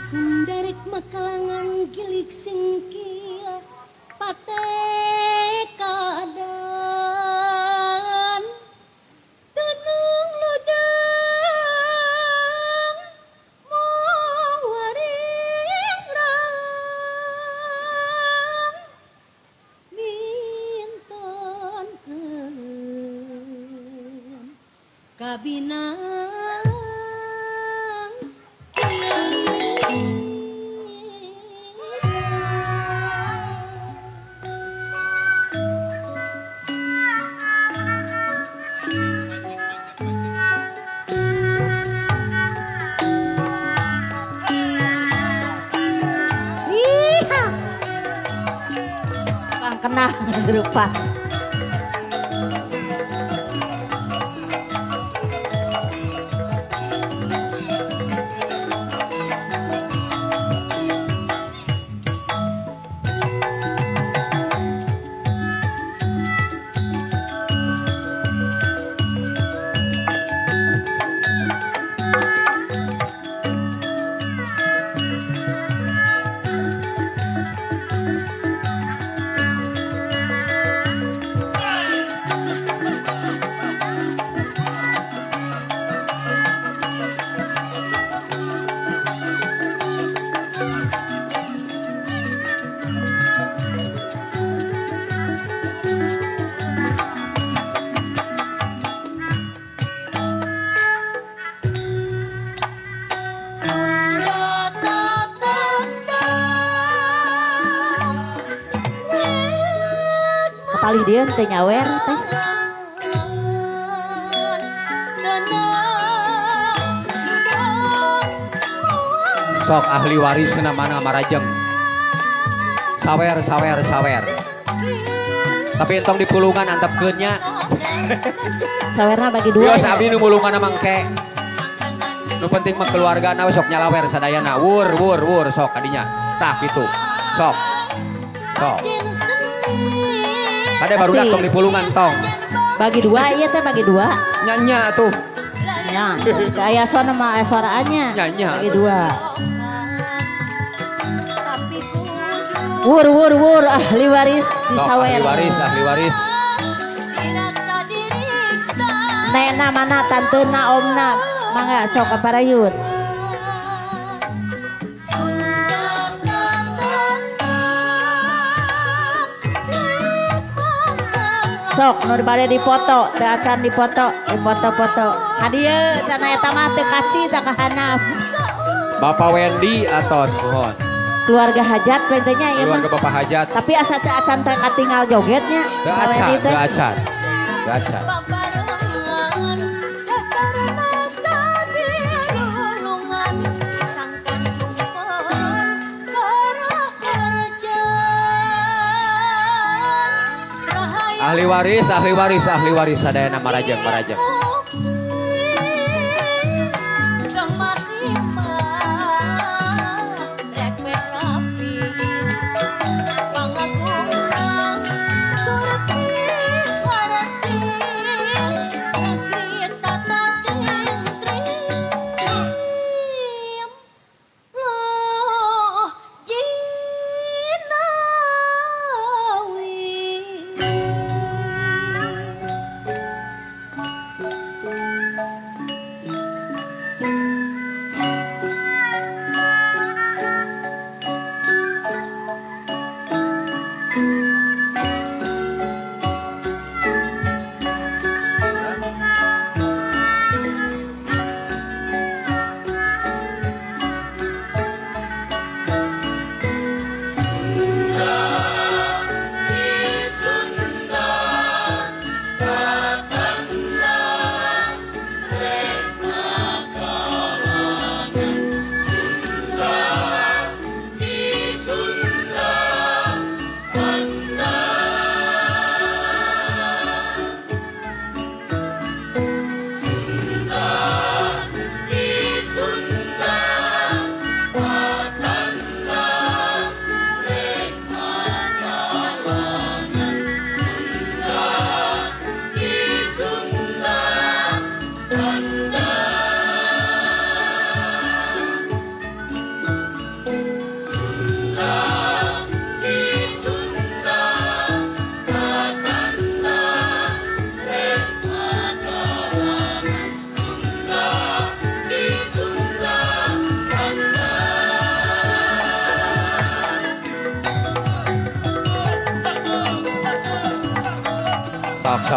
Sundarik makalangan gilik singkil patekadan tenung ludang mawaring rang mintonkeun kabinang kena serupa. Kepali dia teh nyawer teh. Sok ahli waris namana marajeng. Sawer. Tapi entong di pulungan antepkeunnya. Sawerna bagi dua. Bios abdi nu mulungan mangke. Nu penting mah keluargana sok nyalawer sadayana. Wur sok kadinya. Tah kitu. Sok. Kade baru tong di pulungan tong. Bagi dua iya teh bagi dua. Nyanya tuh. Ya, kayak suara mah suaraannya. Nyanya. Bagi dua. Wur ahli waris di sawer. Ahli waris. Nena mana tantena omna mangga sok kaparayun. Sok nu dibade dipoto, teu acan dipoto. Hadieu tanah eta mah teu kaci tah kahanap. Bapak Wendy atos mohon. Keluarga hajat pentenya ieu mah. Keluarga Bapak hajat. Tapi asa teu acan teh katinggal jogetnya. Teu acan. Ahli waris sadayana marajeng.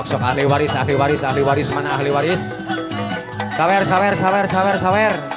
sok ahli waris mana ahli waris? Sawer.